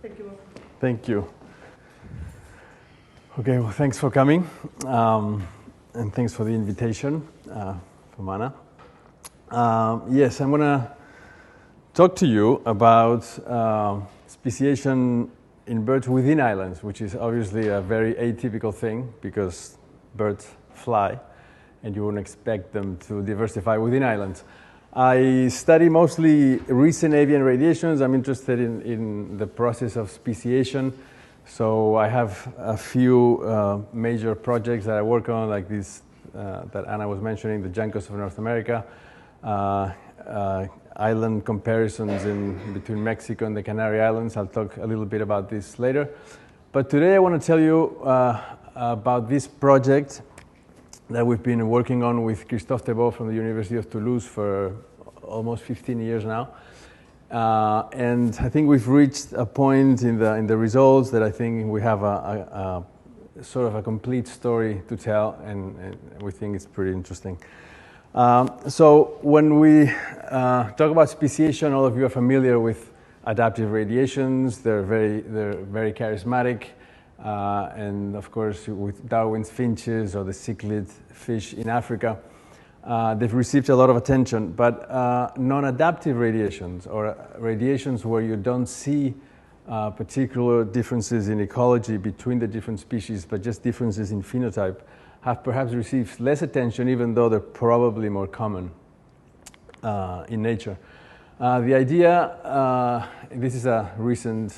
Thank you. Thank you. Okay, well, thanks for coming, and thanks for the invitation from Anna. Yes, I'm going to talk to you about speciation in birds within islands, which is obviously a very atypical thing because birds fly, and you wouldn't expect them to diversify within islands. I study mostly recent avian radiations. I'm interested in the process of speciation. So I have a few major projects that I work on, like this that Anna was mentioning, the juncos of North America, island comparisons between Mexico and the Canary Islands. I'll talk a little bit about this later. But today I want to tell you about this project that we've been working on with Christophe Thébault from the University of Toulouse for almost 15 years now. And I think we've reached a point in the results that I think we have a sort of a complete story to tell, and we think it's pretty interesting. So when we talk about speciation, all of you are familiar with adaptive radiations. They're very charismatic. And of course, with Darwin's finches or the cichlid fish in Africa, they've received a lot of attention. But non-adaptive radiations, or radiations where you don't see particular differences in ecology between the different species, but just differences in phenotype, have perhaps received less attention, even though they're probably more common in nature. The idea, this is a recent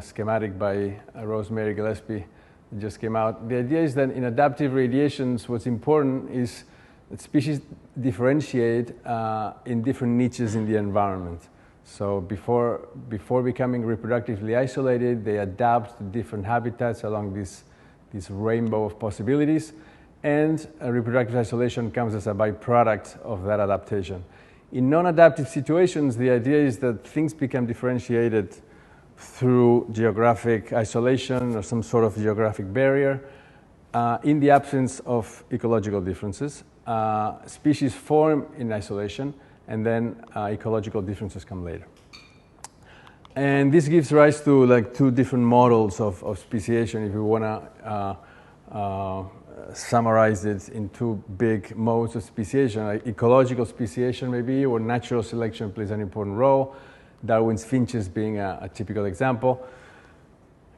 schematic by Rosemary Gillespie that just came out. The idea is that in adaptive radiations, what's important is that species differentiate in different niches in the environment. So before becoming reproductively isolated, they adapt to different habitats along this rainbow of possibilities, and reproductive isolation comes as a byproduct of that adaptation. In non-adaptive situations, the idea is that things become differentiated through geographic isolation or some sort of geographic barrier in the absence of ecological differences. Species form in isolation, and then ecological differences come later. And this gives rise to like two different models of speciation, if you want to summarize it in two big modes of speciation, like ecological speciation maybe, where natural selection plays an important role, Darwin's finches being a typical example,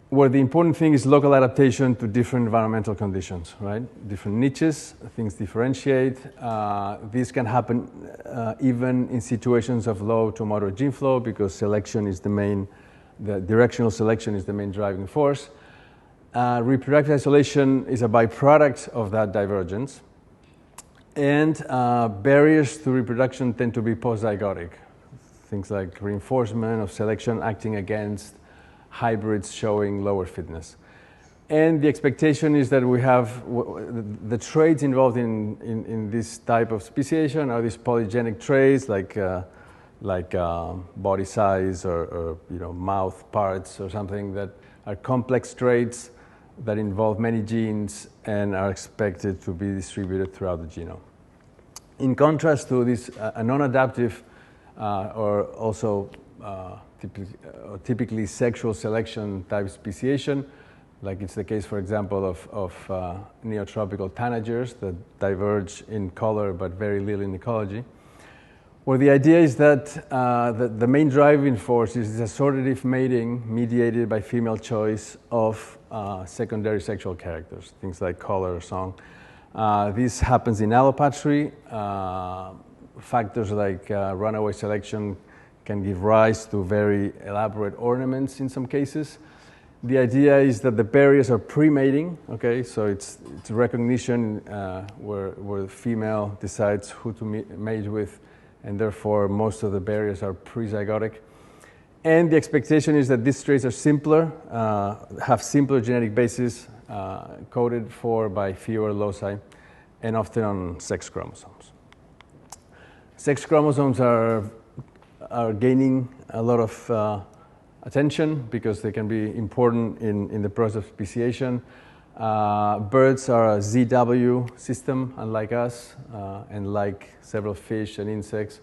where the important thing is local adaptation to different environmental conditions, right? Different niches, things differentiate. This can happen even in situations of low to moderate gene flow, because selection is the directional selection is the main driving force. Reproductive isolation is a byproduct of that divergence. And barriers to reproduction tend to be post-zygotic. Things like reinforcement of selection acting against hybrids showing lower fitness. And the expectation is that we have the traits involved in this type of speciation are these polygenic traits like body size or mouth parts or something that are complex traits that involve many genes and are expected to be distributed throughout the genome. In contrast to this non-adaptive or also typically sexual selection type speciation, like it's the case, for example, of neotropical tanagers that diverge in color but very little in ecology, where the idea is that the main driving force is this assortative mating mediated by female choice of secondary sexual characters, things like color or song. This happens in allopatry. Factors like runaway selection can give rise to very elaborate ornaments in some cases. The idea is that the barriers are pre-mating, okay? So it's recognition where the female decides who to mate with, and therefore most of the barriers are pre-zygotic. And the expectation is that these traits are simpler, have simpler genetic bases, coded for by fewer loci, and often on sex chromosomes. Sex chromosomes are gaining a lot of attention because they can be important in the process of speciation. Birds are a ZW system, unlike us, and like several fish and insects.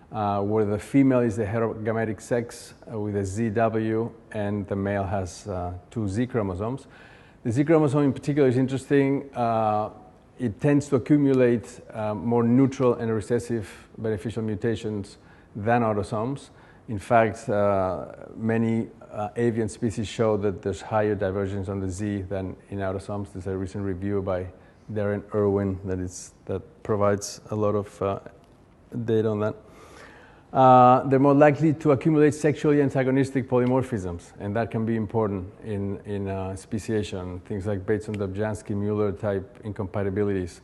where the female is the heterogametic sex with a ZW, and the male has 2 Z chromosomes. The Z chromosome in particular is interesting. It tends to accumulate more neutral and recessive beneficial mutations than autosomes. In fact, many avian species show that there's higher divergence on the Z than in autosomes. There's a recent review by Darren Irwin that provides a lot of data on that. They're more likely to accumulate sexually antagonistic polymorphisms, and that can be important in speciation, things like Bateson-Dobzhansky-Muller type incompatibilities.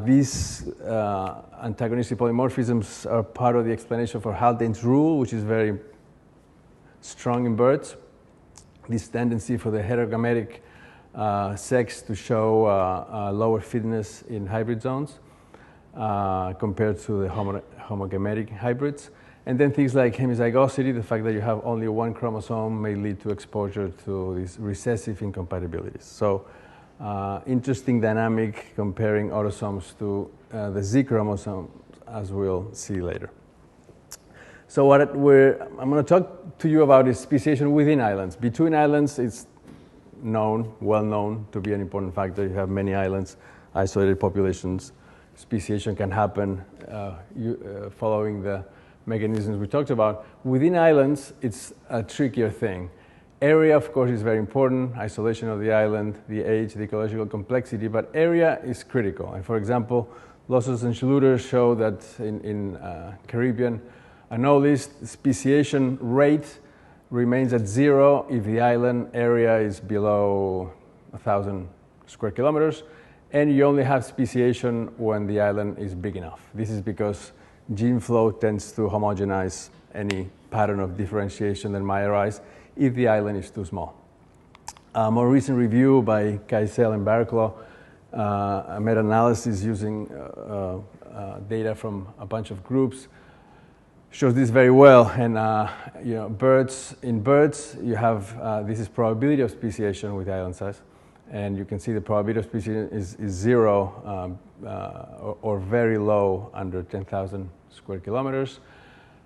These antagonistic polymorphisms are part of the explanation for Haldane's rule, which is very strong in birds. This tendency for the heterogametic sex to show lower fitness in hybrid zones compared to the homogametic hybrids. And then things like hemizygosity, the fact that you have only 1 chromosome may lead to exposure to these recessive incompatibilities. So interesting dynamic comparing autosomes to the Z chromosome, as we'll see later. So what I'm going to talk to you about is speciation within islands. Between islands, it's well known to be an important factor. You have many islands, isolated populations. Speciation can happen following the mechanisms we talked about. Within islands, it's a trickier thing. Area, of course, is very important, isolation of the island, the age, the ecological complexity, but area is critical. And for example, Lossos and Schluter show that in Caribbean anoles, speciation rate remains at 0 if the island area is below 1,000 square kilometers, and you only have speciation when the island is big enough. This is because gene flow tends to homogenize any pattern of differentiation that might arise if the island is too small. A more recent review by Kaisel and Barclough, a meta-analysis using data from a bunch of groups, shows this very well. And in birds, you have this is probability of speciation with island size, and you can see the probability of speciation is 0 or very low under 10,000 square kilometers.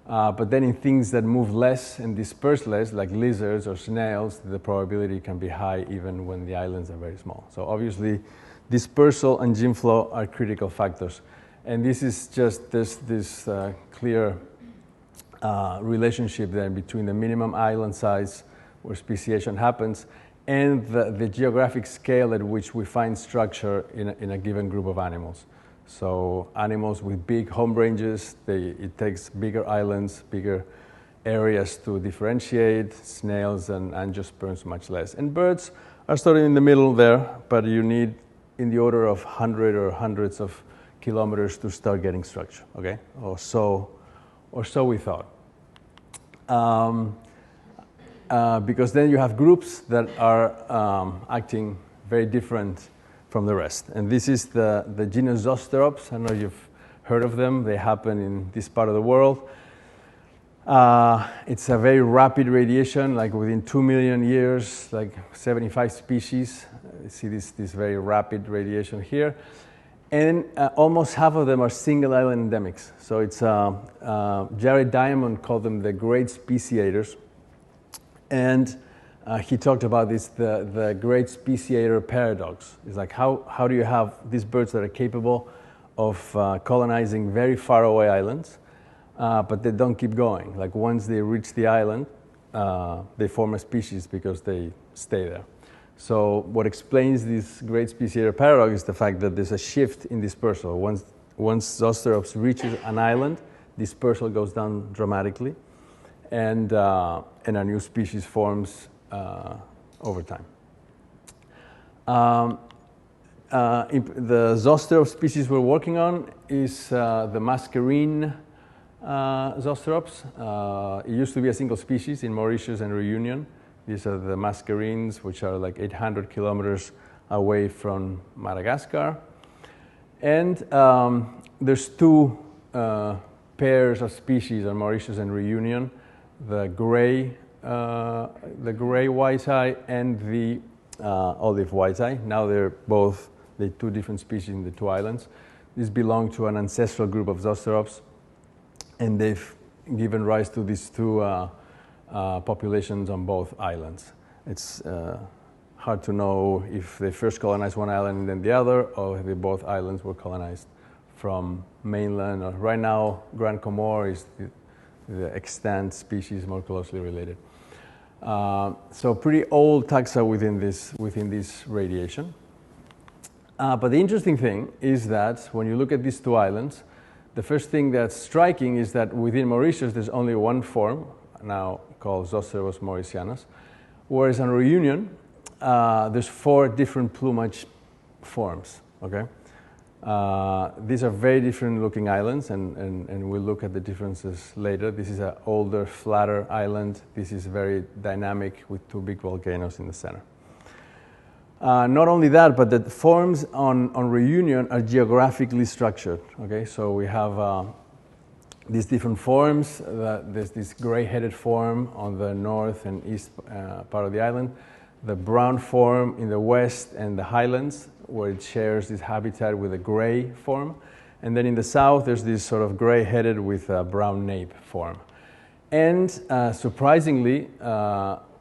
But then in things that move less and disperse less, like lizards or snails, the probability can be high even when the islands are very small. So obviously, dispersal and gene flow are critical factors. And this is just this clear relationship then between the minimum island size where speciation happens and the geographic scale at which we find structure in a given group of animals. So animals with big home ranges, it takes bigger islands, bigger areas to differentiate. Snails and angiosperms much less. And birds are sort of in the middle there, but you need in the order of 100 or hundreds of kilometers to start getting structure, okay? Or so we thought. Because then you have groups that are acting very different from the rest. And this is the genus Zosterops. I know you've heard of them. They happen in this part of the world. It's a very rapid radiation, like within 2 million years, like 75 species. You see this very rapid radiation here. And almost half of them are single island endemics. So it's Jared Diamond called them the great speciators. And he talked about this, the great speciator paradox. It's like, how do you have these birds that are capable of colonizing very far away islands, but they don't keep going? Like once they reach the island, they form a species because they stay there. So what explains this great speciator paradox is the fact that there's a shift in dispersal. Once Zosterops reaches an island, dispersal goes down dramatically, and a new species forms over time. The Zosterops species we're working on is the Mascarene Zosterops. It used to be a single species in Mauritius and Reunion. These are the Mascarenes, which are like 800 kilometers away from Madagascar. And there's 2 pairs of species on Mauritius and Reunion, the gray white-eye and the olive white-eye. Now they're 2 different species in the 2 islands. These belong to an ancestral group of Zosterops. and they've given rise to these two populations on both islands. It's hard to know if they first colonized one island and then the other, or if both islands were colonized from mainland. Or right now, Grand Comore is the extant species more closely related. So pretty old taxa within this radiation. But the interesting thing is that when you look at these two islands, the first thing that's striking is that within Mauritius there's only one form, now called Zosterops mauritianus, whereas on Reunion there's 4 different plumage forms. Okay, these are very different looking islands, and we'll look at the differences later. This is an older, flatter island. This is very dynamic with 2 big volcanoes in the center. Not only that, but the forms on Reunion are geographically structured. Okay, so we have these different forms. There's this gray-headed form on the north and east part of the island, the brown form in the west and the highlands, where it shares this habitat with a gray form. And then in the south, there's this sort of gray-headed with a brown nape form. And surprisingly,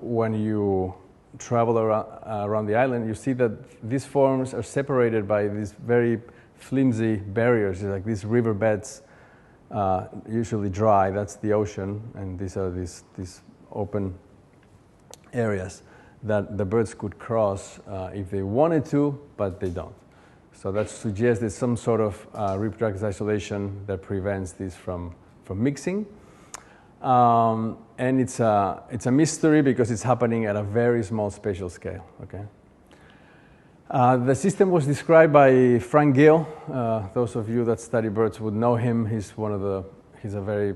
when you travel around the island, you see that these forms are separated by these very flimsy barriers, like these riverbeds, usually dry. That's the ocean, and these are these open areas that the birds could cross if they wanted to, but they don't. So that suggests there's some sort of reproductive isolation that prevents this from mixing. And it's a mystery because it's happening at a very small spatial scale. Okay. The system was described by Frank Gill. Those of you that study birds would know him. He's a very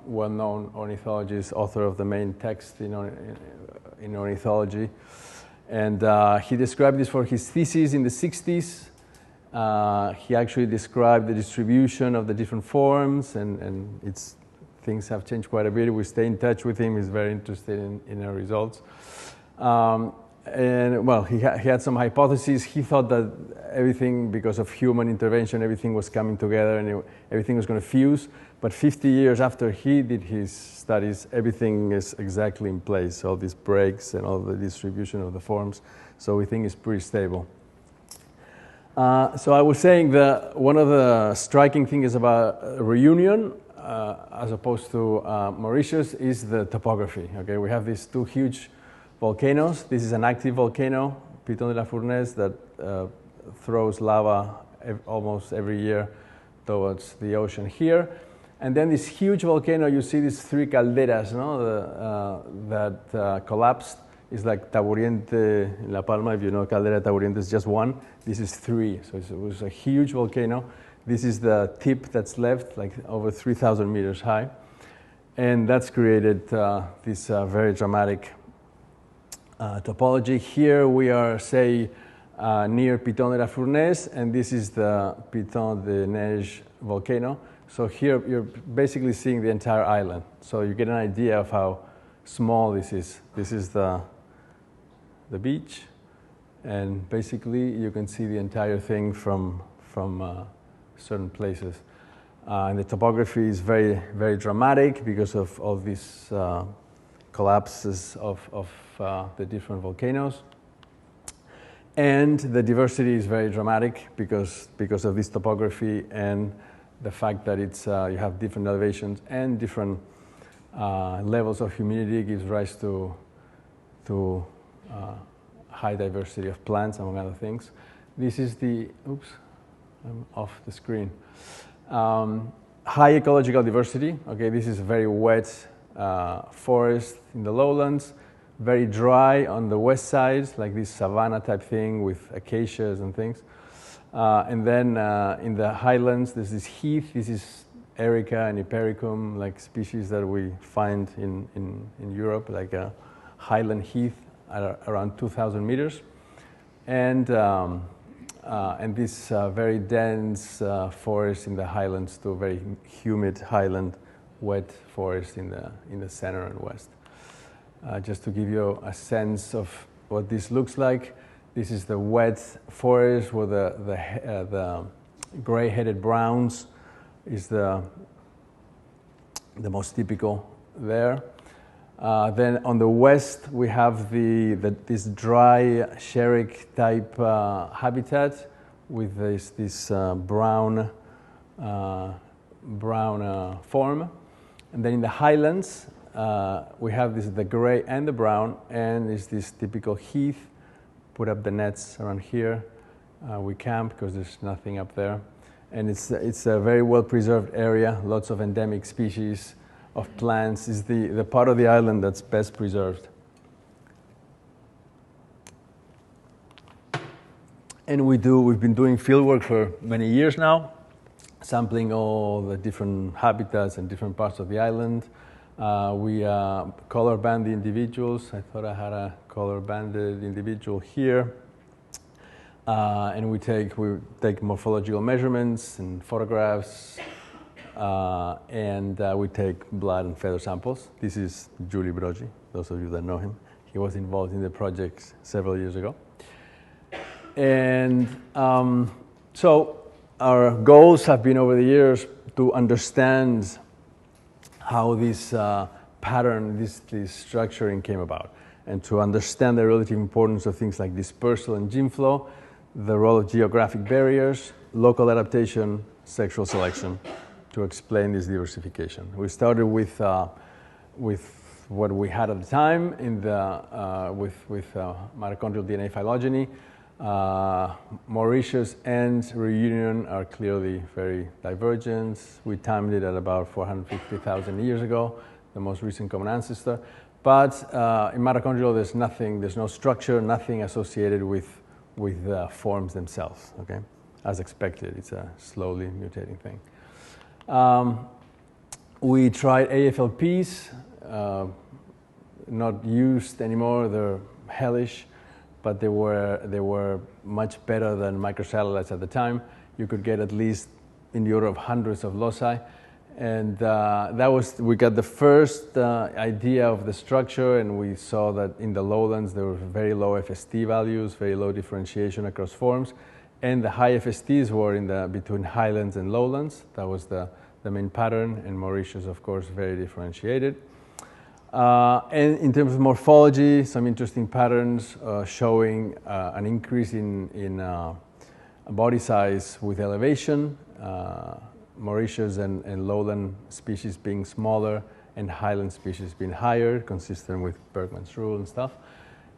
well-known ornithologist, author of the main text in ornithology. And he described this for his thesis in the 60s. He actually described the distribution of the different forms, and things have changed quite a bit. We stay in touch with him. He's very interested in our results. And well, he had some hypotheses. He thought that everything, because of human intervention, everything was coming together and everything was going to fuse. But 50 years after he did his studies, everything is exactly in place. All these breaks and all the distribution of the forms. So we think it's pretty stable. So I was saying that one of the striking things about Reunion, as opposed to Mauritius, is the topography. Okay, we have these 2 huge volcanoes. This is an active volcano, Piton de la Fournaise, that throws lava almost every year towards the ocean here. And then this huge volcano, you see these 3 calderas, no? That collapsed. It's like Taburiente in La Palma. If you know Caldera Taburiente, is just 1. This is 3. So it was a huge volcano. This is the tip that's left, like over 3,000 meters high. And that's created this very dramatic topology. Here we are, say, near Piton de la Fournaise, and this is the Piton de Neige volcano. So here you're basically seeing the entire island. So you get an idea of how small this is. This is the beach, and basically you can see the entire thing from certain places. And the topography is very, very dramatic because of all these collapses of the different volcanoes. And the diversity is very dramatic because of this topography and the fact that it's you have different elevations and different levels of humidity gives rise to high diversity of plants, among other things. This is the, oops, I'm off the screen. High ecological diversity. Okay, this is very wet forest in the lowlands, very dry on the west side, like this savanna type thing with acacias and things. And then in the highlands, there's this heath. This is Erica and Hypericum, like species that we find in Europe, like a highland heath at around 2,000 meters. And this very dense forest in the highlands to very humid highland wet forest in the center and west. Just to give you a sense of what this looks like, this is the wet forest where the gray-headed browns is the the most typical there. Then on the west, we have this dry xeric type habitat with this brown form. And then in the highlands, we have the gray and the brown, and it's this typical heath. Put up the nets around here. We camp because there's nothing up there. And it's a very well-preserved area, lots of endemic species of plants. Is the part of the island that's best preserved. And we've been doing fieldwork for many years now, sampling all the different habitats and different parts of the island. We color band the individuals. I thought I had a color banded individual here. And we take morphological measurements and photographs, and we take blood and feather samples. This is Julie Brogi, those of you that know him. He was involved in the project several years ago. And so our goals have been over the years to understand how this pattern, this structuring came about, and to understand the relative importance of things like dispersal and gene flow, the role of geographic barriers, local adaptation, sexual selection, to explain this diversification. We started with what we had at the time in with mitochondrial DNA phylogeny. Mauritius and Reunion are clearly very divergent. We timed it at about 450,000 years ago, the most recent common ancestor. But in mitochondrial, there's no structure, nothing associated with the forms themselves, okay? As expected, it's a slowly mutating thing. We tried AFLPs, not used anymore, they're hellish, but they were much better than microsatellites at the time. You could get at least in the order of hundreds of loci. And we got the first idea of the structure, and we saw that in the lowlands there were very low FST values, very low differentiation across forms, and the high FSTs were between highlands and lowlands. That was the main pattern, and Mauritius, of course, very differentiated. And in terms of morphology, some interesting patterns showing an increase in body size with elevation. Mauritius and lowland species being smaller and highland species being higher, consistent with Bergman's rule and stuff.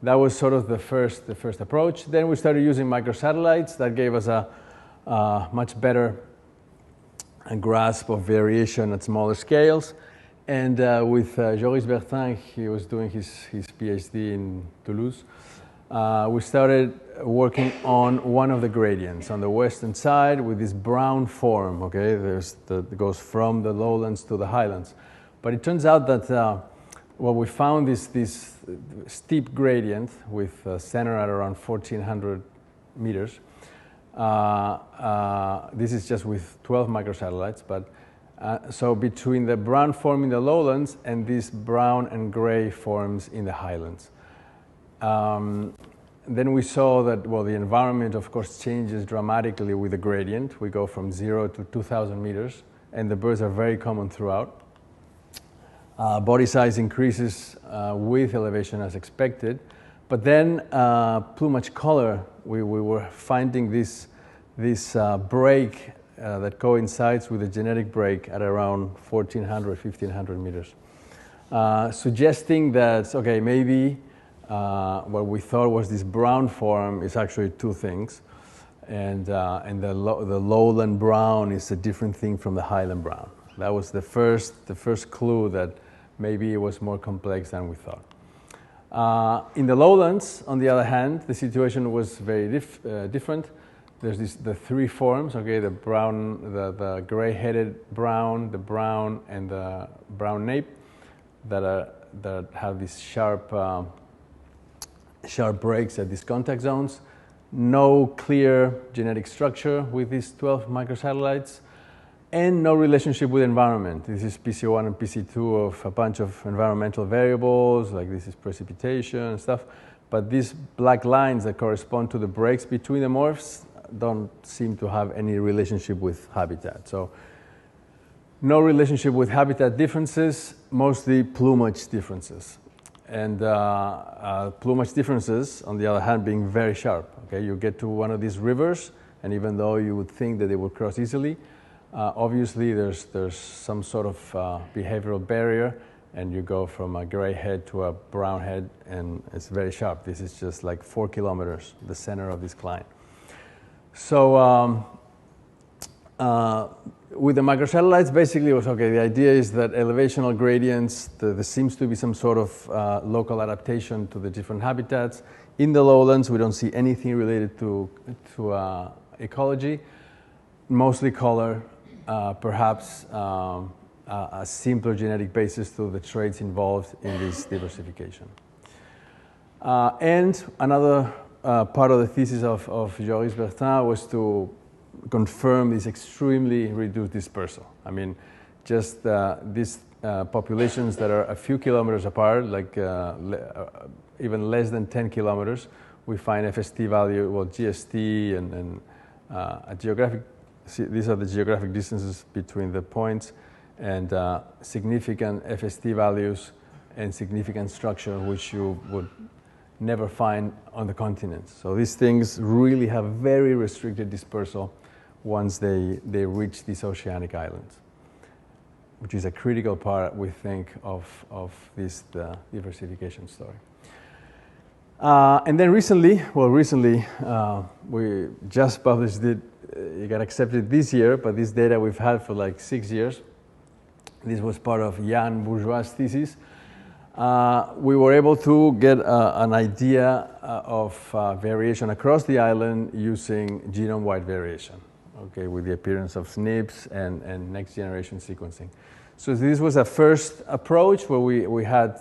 That was sort of the first approach. Then we started using microsatellites. That gave us a much better grasp of variation at smaller scales. And with Joris Bertin, he was doing his PhD in Toulouse. We started working on one of the gradients on the western side with this brown form, okay? That goes from the lowlands to the highlands. But it turns out that we found this steep gradient with a center at around 1,400 meters. This is just with 12 microsatellites, but so between the brown form in the lowlands and these brown and gray forms in the highlands. Then we saw that, the environment, of course, changes dramatically with the gradient. We go from 0 to 2,000 meters, and the birds are very common throughout. Body size increases with elevation as expected. But then plumage color, we were finding this break that coincides with the genetic break at around 1,400, 1,500 meters, suggesting that, okay, maybe what we thought was this brown form is actually two things, and the lowland brown is a different thing from the highland brown. That was the first clue that maybe it was more complex than we thought. In the lowlands, on the other hand, the situation was very different. There's the three forms, okay, the brown, the gray-headed brown, the brown, and the brown nape that have these sharp breaks at these contact zones. No clear genetic structure with these 12 microsatellites, and no relationship with environment. This is PC1 and PC2 of a bunch of environmental variables, like this is precipitation and stuff. But these black lines that correspond to the breaks between the morphs don't seem to have any relationship with habitat. So No relationship with habitat differences, mostly plumage differences. And plumage differences, on the other hand, being very sharp. Okay, you get to one of these rivers, and even though you would think that they would cross easily, obviously there's some sort of behavioral barrier, and you go from a gray head to a brown head, and it's very sharp. This is just like 4 kilometers, the center of this cline. So with the microsatellites, basically it was okay. The idea is that elevational gradients, there seems to be some sort of local adaptation to the different habitats. In the lowlands, we don't see anything related to ecology, mostly color, perhaps a simpler genetic basis to the traits involved in this diversification. And another part of the thesis of Joris Bertin was to confirm this extremely reduced dispersal. I mean, just these populations that are a few kilometers apart, like even less than 10 kilometers, we find FST value, well, GST and a geographic, these are the geographic distances between the points, and significant FST values and significant structure, which you would never find on the continent. So these things really have very restricted dispersal once they reach these oceanic islands, which is a critical part, we think, of this diversification story. And then recently, we just published it, it got accepted this year, but this data we've had for like 6 years. This was part of Jan Bourgeois' thesis. We were able to get an idea of variation across the island using genome-wide variation, okay, with the appearance of SNPs and next-generation sequencing. So this was a first approach where we had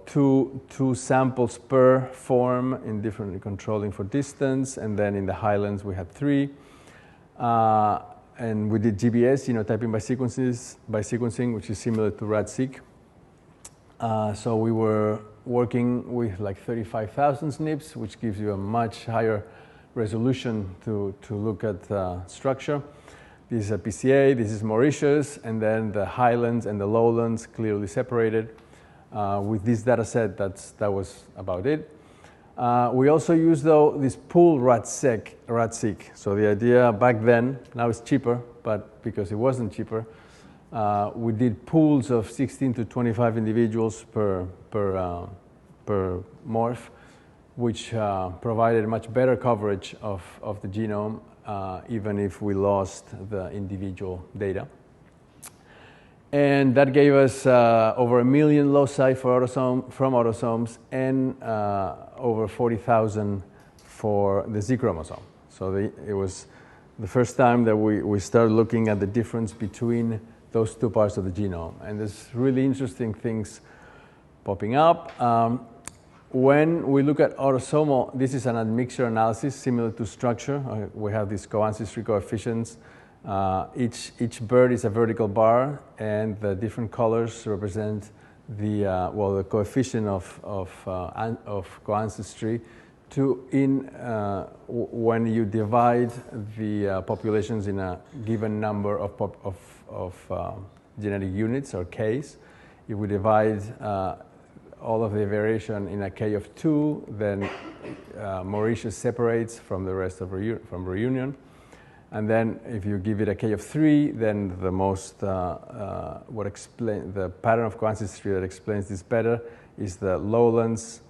two samples per form in different controlling for distance, and then in the highlands we had 3. And we did GBS, typing by sequencing, which is similar to RAD-seq. So we were working with like 35,000 SNPs, which gives you a much higher resolution to look at structure. This is a PCA, this is Mauritius, and then the highlands and the lowlands clearly separated. With this data set, that was about it. We also used, though, this pool RAD-seq. So the idea back then, now it's cheaper, but because it wasn't cheaper, we did pools of 16 to 25 individuals per morph, which provided much better coverage of the genome, even if we lost the individual data. And that gave us over 1 million loci from autosomes and over 40,000 for the Z chromosome. So it was the first time that we started looking at the difference between those two parts of the genome. And there's really interesting things popping up. When we look at autosomal, this is an admixture analysis similar to structure. We have these co-ancestry coefficients. Each bird is a vertical bar, and the different colors represent the coefficient of co-ancestry when you divide the populations in a given number of genetic units or Ks. If we divide all of the variation in a K of 2, then Mauritius separates from the rest of from Reunion. And then if you give it a K of 3, then the most, the pattern of co-ancestry that explains this better is the lowlands,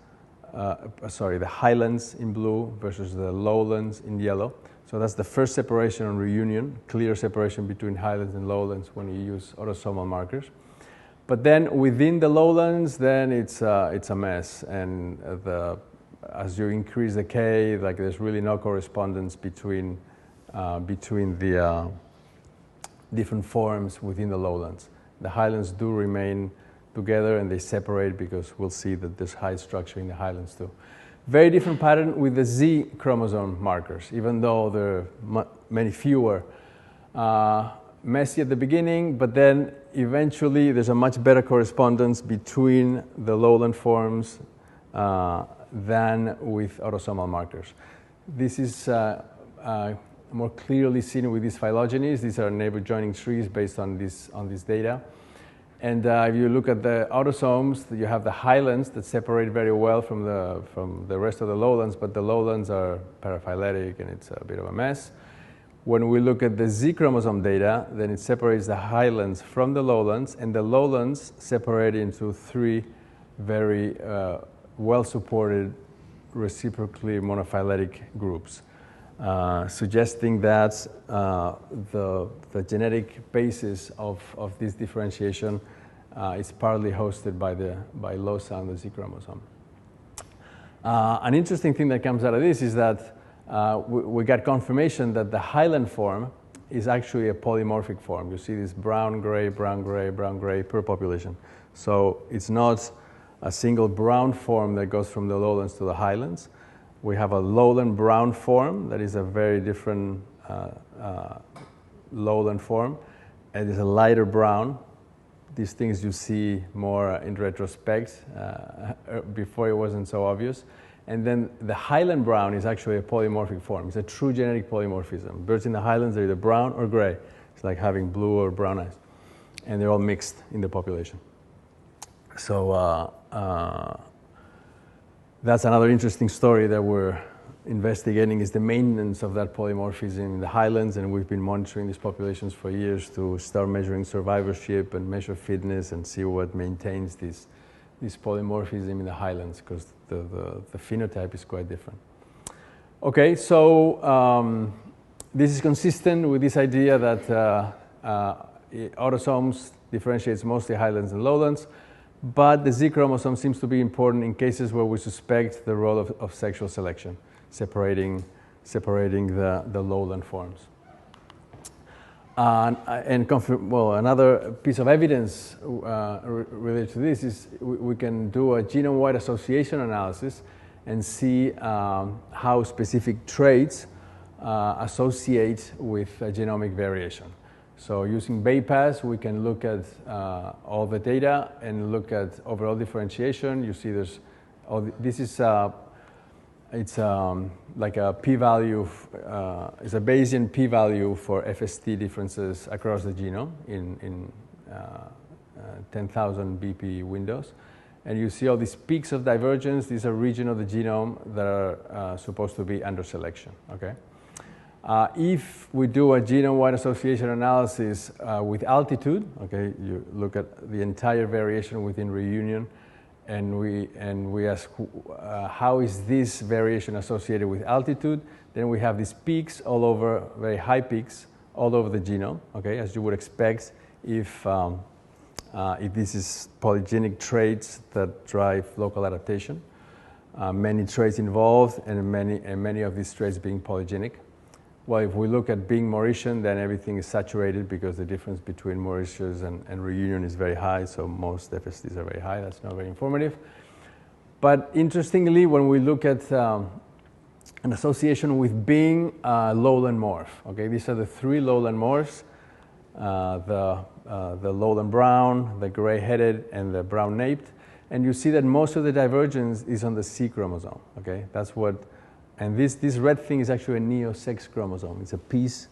the highlands in blue versus the lowlands in yellow. So that's the first separation on Reunion, clear separation between highlands and lowlands when you use autosomal markers. But then within the lowlands, then it's a mess, and as you increase the K, like there's really no correspondence between the different forms within the lowlands. The highlands do remain together and they separate because we'll see that there's high structure in the highlands too. Very different pattern with the Z chromosome markers, even though there are many fewer. Messy at the beginning, but then eventually there's a much better correspondence between the lowland forms than with autosomal markers. This is more clearly seen with these phylogenies. These are neighbor joining trees based on this data. And if you look at the autosomes, you have the highlands that separate very well from the rest of the lowlands, but the lowlands are paraphyletic and it's a bit of a mess. When we look at the Z chromosome data, then it separates the highlands from the lowlands, and the lowlands separate into 3 very well-supported reciprocally monophyletic groups, suggesting that the genetic basis of this differentiation is partly hosted by loci on the Z chromosome. An interesting thing that comes out of this is that we got confirmation that the highland form is actually a polymorphic form. You see this brown, gray, brown, gray, brown, gray per population. So it's not a single brown form that goes from the lowlands to the highlands. We have a lowland brown form that is a very different lowland form, and it's a lighter brown. These things you see more in retrospect. Before it wasn't so obvious. And then the highland brown is actually a polymorphic form. It's a true genetic polymorphism. Birds in the highlands are either brown or gray. It's like having blue or brown eyes. And they're all mixed in the population. So that's another interesting story that we're investigating, is the maintenance of that polymorphism in the highlands, and we've been monitoring these populations for years to start measuring survivorship and measure fitness and see what maintains this polymorphism in the highlands, because the phenotype is quite different. Okay, so this is consistent with this idea that autosomes differentiates mostly highlands and lowlands, but the Z chromosome seems to be important in cases where we suspect the role of sexual selection, separating the lowland forms. Another piece of evidence related to this is we can do a genome-wide association analysis and see how specific traits associate with genomic variation. So using BayPass, we can look at all the data and look at overall differentiation. You see there's this is it's like a p-value, it's a Bayesian p-value for FST differences across the genome in 10,000 BP windows. And you see all these peaks of divergence. These are regions of the genome that are supposed to be under selection, okay? If we do a genome-wide association analysis with altitude, okay, you look at the entire variation within reunion, and we ask how is this variation associated with altitude, then we have these peaks all over, very high peaks all over the genome, okay, as you would expect if this is polygenic traits that drive local adaptation. Many traits involved, and many of these traits being polygenic. Well, if we look at being Mauritian, then everything is saturated because the difference between Mauritius and reunion is very high, so most FSTs are very high. That's not very informative. But interestingly, when we look at an association with being lowland morph, okay, these are the 3 lowland morphs, the lowland brown, the gray-headed, and the brown-naped, and you see that most of the divergence is on the C chromosome, okay? That's what. And this red thing is actually a neo-sex chromosome. It's a piece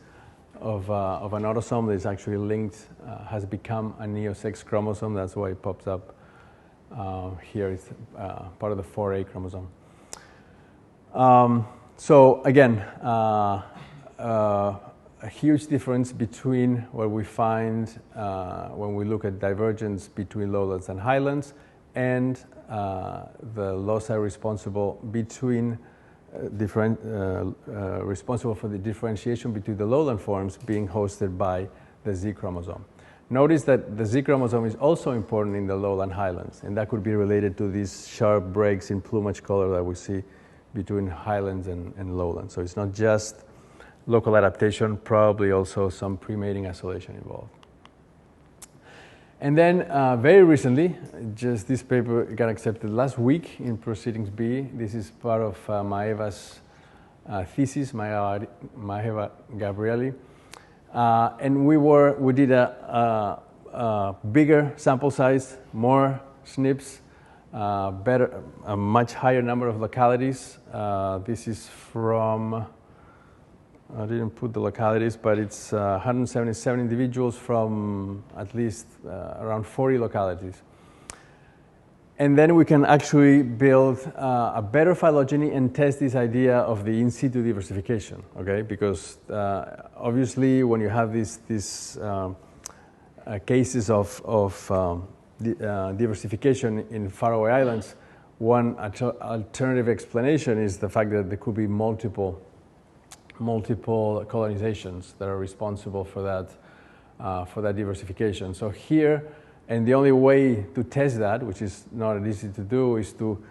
of an autosome that is actually linked, has become a neo-sex chromosome. That's why it pops up here. It's part of the 4A chromosome. So again, a huge difference between what we find when we look at divergence between lowlands and highlands, and the loci responsible between responsible for the differentiation between the lowland forms being hosted by the Z chromosome. Notice that the Z chromosome is also important in the lowland highlands, and that could be related to these sharp breaks in plumage color that we see between highlands and lowlands. So it's not just local adaptation, probably also some pre-mating isolation involved. And then very recently, just this paper got accepted last week in Proceedings B. This is part of Maeva's thesis, Maeva Gabrieli. And we did a bigger sample size, more SNPs, a much higher number of localities. This is from I didn't put the localities, but it's 177 individuals from at least around 40 localities. And then we can actually build a better phylogeny and test this idea of the in situ diversification, okay? Because obviously when you have these cases of diversification in faraway islands, one alternative explanation is the fact that there could be multiple colonizations that are responsible for that diversification. So here, and the only way to test that, which is not easy to do, is to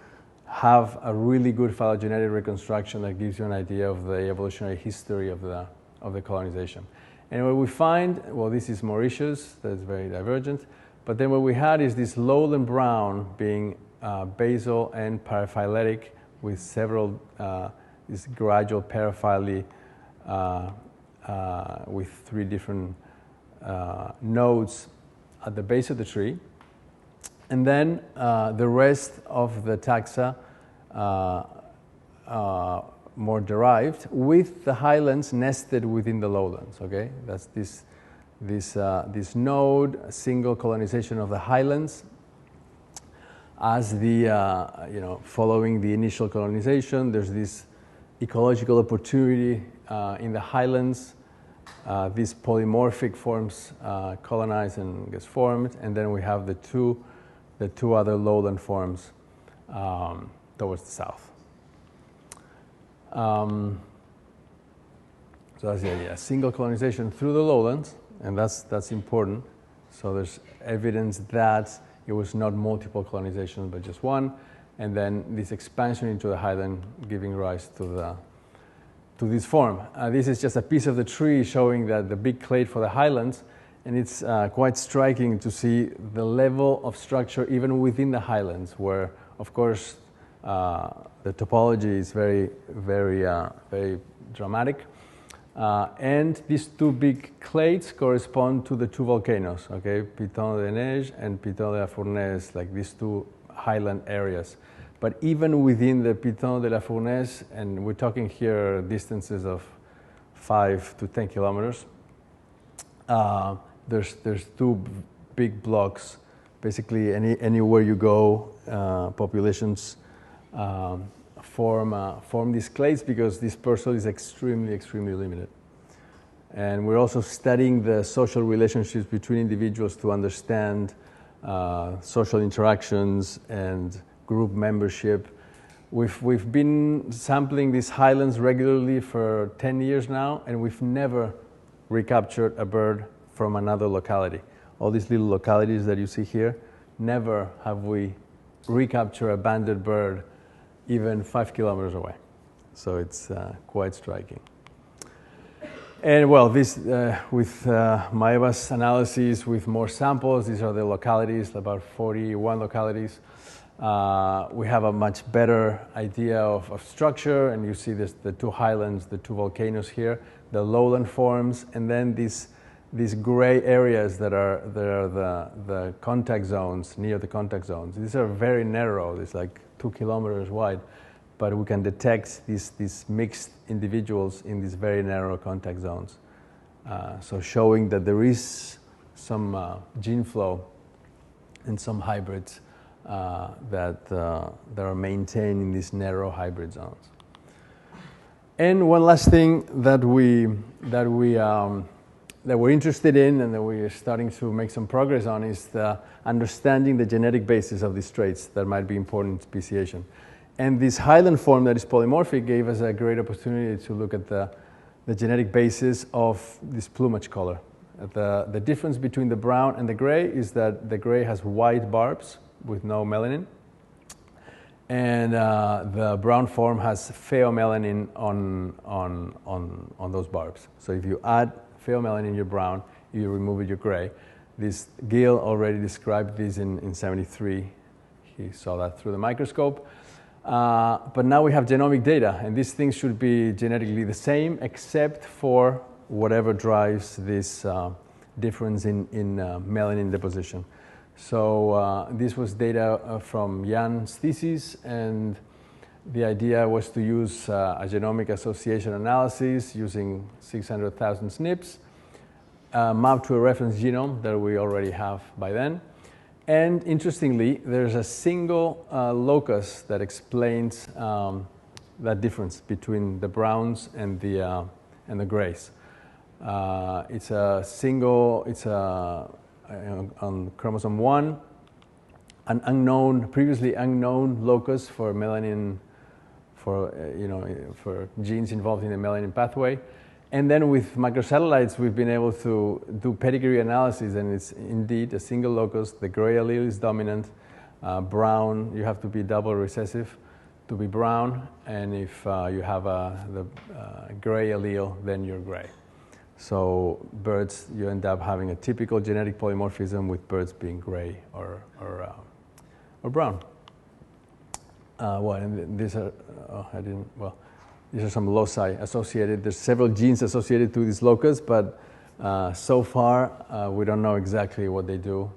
have a really good phylogenetic reconstruction that gives you an idea of the evolutionary history of the colonization. And what we find, well, this is Mauritius, that's very divergent, but then what we had is this lowland brown being basal and paraphyletic with several, this gradual paraphyly with 3 different nodes at the base of the tree. And then the rest of the taxa more derived, with the highlands nested within the lowlands, okay? That's this node, a single colonization of the highlands as the, following the initial colonization, there's this ecological opportunity in the highlands. These polymorphic forms colonize and gets formed, and then we have the two other lowland forms towards the south. So that's the idea, single colonization through the lowlands, and that's important. So there's evidence that it was not multiple colonizations, but just one, and then this expansion into the highland giving rise to this form. This is just a piece of the tree showing that the big clade for the highlands, and it's quite striking to see the level of structure even within the highlands, where, of course, the topology is very, very, very dramatic. And these 2 big clades correspond to the 2 volcanoes, okay, Piton de Neige and Piton de la Fournaise, like these 2 highland areas. But even within the Piton de la Fournaise, and we're talking here distances of 5 to 10 kilometers, there's 2 big blocks. Basically, anywhere you go, populations form these clades because dispersal is extremely, extremely limited. And we're also studying the social relationships between individuals to understand social interactions and group membership. We've been sampling these highlands regularly for 10 years now, and we've never recaptured a bird from another locality. All these little localities that you see here, never have we recaptured a banded bird even 5 kilometers away. So it's quite striking. And well, this with Maeva's analysis with more samples, these are the localities, about 41 localities. We have a much better idea of structure, and you see this, the 2 highlands, the 2 volcanoes here, the lowland forms, and then these gray areas that are the contact zones, near the contact zones. These are very narrow, it's like 2 kilometers wide, but we can detect these mixed individuals in these very narrow contact zones. So showing that there is some gene flow and some hybrids that are maintained in these narrow hybrid zones. And one last thing that we're interested in and that we're starting to make some progress on is understanding the genetic basis of these traits that might be important in speciation. And this highland form that is polymorphic gave us a great opportunity to look at the genetic basis of this plumage color. The difference between the brown and the gray is that the gray has white barbs with no melanin, and the brown form has pheomelanin on those barbs. So if you add pheomelanin in your brown, you remove your gray. This Gill already described this in 73. He saw that through the microscope. But now we have genomic data, and these things should be genetically the same, except for whatever drives this difference in melanin deposition. So this was data from Jan's thesis, and The idea was to use a genomic association analysis using 600,000 SNPs, mapped to a reference genome that we already have by then. And interestingly, there's a single locus that explains that difference between the browns and the grays. It's a single, on chromosome 1, an unknown, previously unknown locus for melanin, for genes involved in the melanin pathway. And then with microsatellites, we've been able to do pedigree analysis, and it's indeed a single locus. The gray allele is dominant. Brown, you have to be double recessive to be brown, and if you have the gray allele, then you're gray. So birds, you end up having a typical genetic polymorphism with birds being gray or brown. And these are, these are some loci associated. There's several genes associated to this locus, but so far we don't know exactly what they do.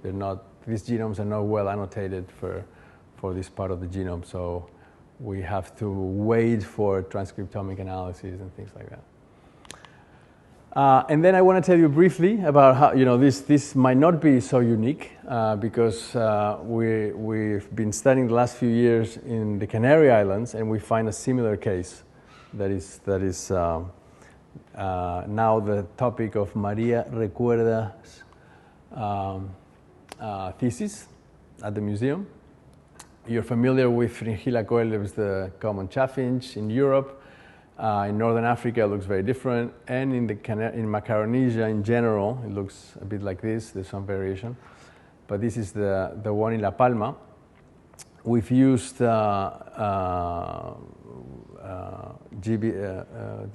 These genomes are not well annotated for this part of the genome, so we have to wait for transcriptomic analyses and things like that. And then I want to tell you briefly about how this might not be so unique because we've been studying the last few years in the Canary Islands, and we find a similar case that is now the topic of Maria Recuerda's thesis at the museum. You're familiar with Fringilla coelebs, the common chaffinch in Europe. In Northern Africa, it looks very different, and in Macaronesia in general, it looks a bit like this. There's some variation, but this is the one in La Palma. We've used this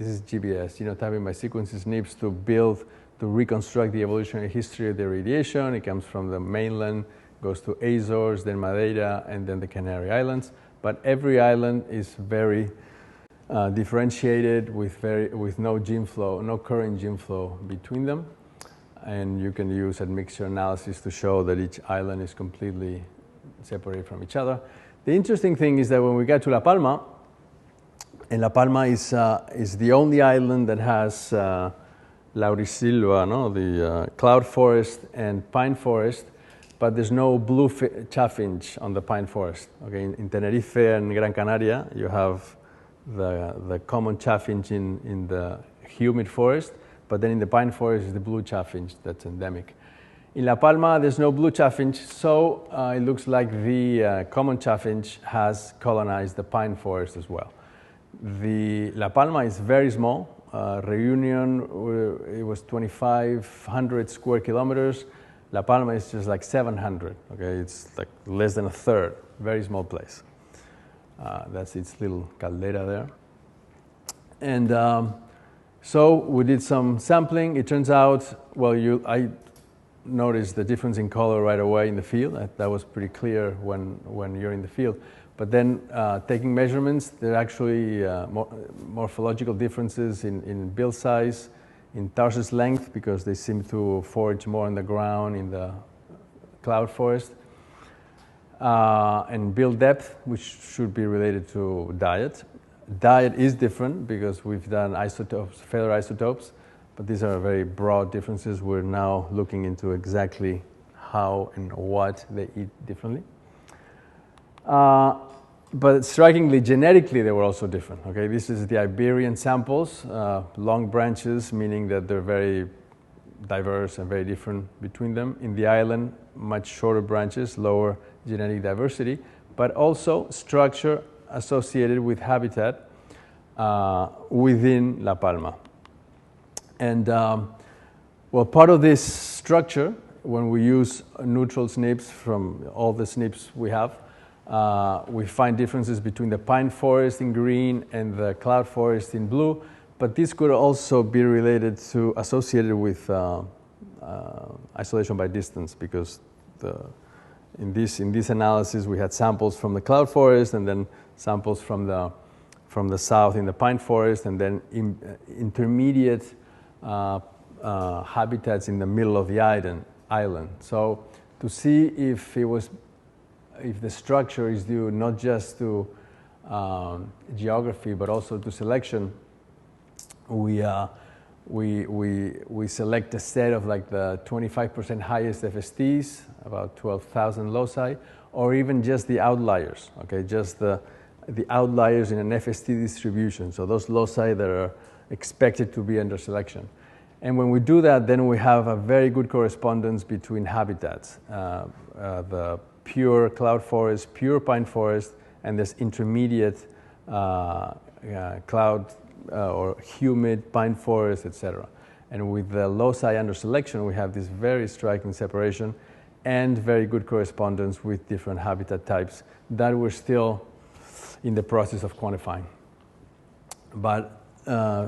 is GBS, genotyping by sequence SNPs, to reconstruct the evolutionary history of the radiation. It comes from the mainland, goes to Azores, then Madeira, and then the Canary Islands. But every island is very differentiated with no gene flow, no current gene flow between them, and you can use admixture analysis to show that each island is completely separated from each other. The interesting thing is that when we get to La Palma, and La Palma is the only island that has laurisilva, the cloud forest and pine forest, but there's no blue chaffinch on the pine forest. Okay, in Tenerife and Gran Canaria, you have the common chaffinch in the humid forest, but then in the pine forest is the blue chaffinch that's endemic. In La Palma, there's no blue chaffinch, so it looks like the common chaffinch has colonized the pine forest as well. The La Palma is very small. Reunion, it was 2,500 square kilometers. La Palma is just like 700. Okay, it's like less than a third. Very small place. That's its little caldera there. And so we did some sampling. It turns out, I noticed the difference in color right away in the field. That was pretty clear when you're in the field. But then taking measurements, there are actually morphological differences in bill size, in tarsus length, because they seem to forage more on the ground in the cloud forest, and bill depth, which should be related to diet. Diet is different because we've done isotopes, feather isotopes, but these are very broad differences. We're now looking into exactly how and what they eat differently. But strikingly, genetically, they were also different. Okay, this is the Iberian samples, long branches, meaning that they're very diverse and very different between them. In the island, much shorter branches, lower genetic diversity, but also structure associated with habitat within La Palma. And part of this structure, when we use neutral SNPs from all the SNPs we have, we find differences between the pine forest in green and the cloud forest in blue, but this could also be associated with isolation by distance, because in this analysis we had samples from the cloud forest and then samples from the south in the pine forest, and then intermediate habitats in the middle of the island. So to see if the structure is due not just to geography, but also to selection, we select a set of like the 25% highest FSTs, about 12,000 loci, or even just the outliers, okay, just the outliers in an FST distribution, so those loci that are expected to be under selection. And when we do that, then we have a very good correspondence between habitats, the pure cloud forest, pure pine forest, and this intermediate cloud or humid pine forest, etc. And with the loci under selection, we have this very striking separation and very good correspondence with different habitat types that we're still in the process of quantifying. But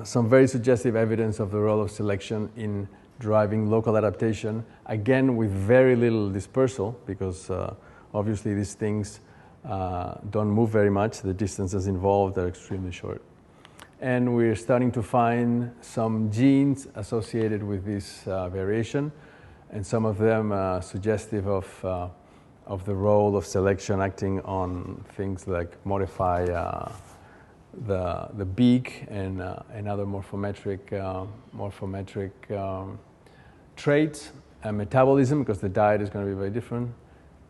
some very suggestive evidence of the role of selection in driving local adaptation, again with very little dispersal, because obviously these things don't move very much. The distances involved are extremely short. And we're starting to find some genes associated with this variation, and some of them suggestive of the role of selection acting on things like modify the beak and other morphometric traits, and metabolism, because the diet is going to be very different.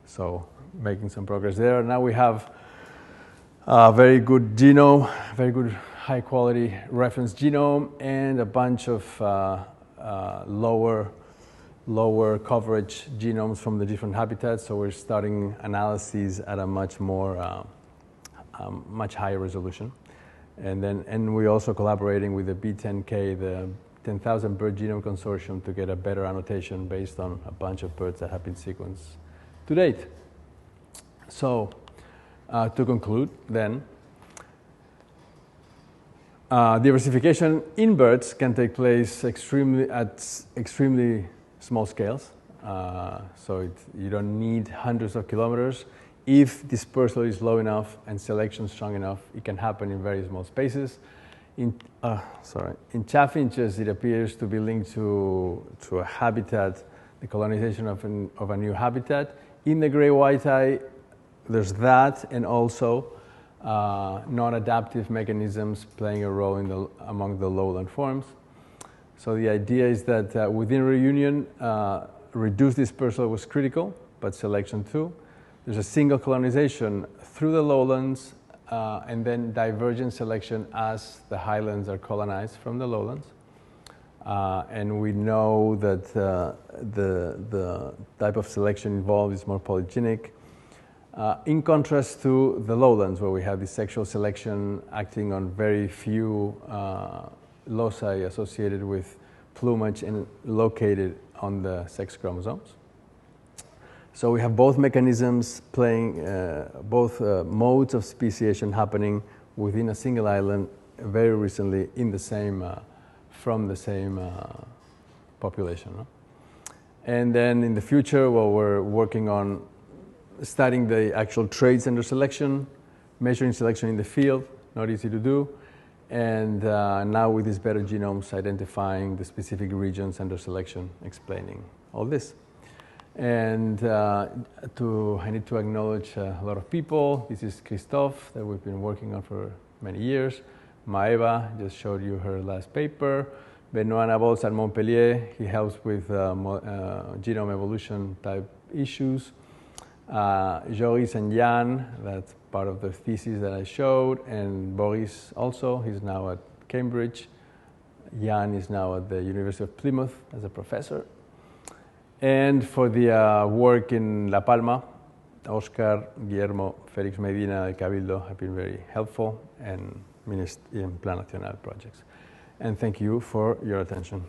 So making some progress there. Now we have a very good genome, very good high quality reference genome, and a bunch of lower coverage genomes from the different habitats. So we're starting analyses at a much higher resolution. And we're also collaborating with the B10K, the 10,000 Bird Genome Consortium, to get a better annotation based on a bunch of birds that have been sequenced to date. So to conclude then, diversification in birds can take place at extremely small scales. So you don't need hundreds of kilometers. If dispersal is low enough and selection strong enough, it can happen in very small spaces. In chaffinches, it appears to be linked to a habitat, the colonization of a new habitat. In the gray whiteye, there's that, and also non-adaptive mechanisms playing a role among the lowland forms. So the idea is that within reunion, reduced dispersal was critical, but selection too. There's a single colonization through the lowlands, and then divergent selection as the highlands are colonized from the lowlands. And we know that the type of selection involved is more polygenic, in contrast to the lowlands, where we have this sexual selection acting on very few loci associated with plumage and located on the sex chromosomes. So we have both mechanisms playing, both modes of speciation happening within a single island very recently in the same, from the same population. No? And then in the future, well, we're working on studying the actual traits under selection, measuring selection in the field, not easy to do, and now with these better genomes, identifying the specific regions under selection, explaining all this. And I need to acknowledge a lot of people. This is Christophe, that we've been working on for many years. Maeva just showed you her last paper. Benoit Nabos at Montpellier, he helps with genome evolution type issues. Joris and Jan, that's part of the thesis that I showed, and Boris also, he's now at Cambridge. Jan is now at the University of Plymouth as a professor. And for the work in La Palma, Oscar, Guillermo, Felix Medina, El Cabildo have been very helpful, and in Plan Nacional projects. And thank you for your attention.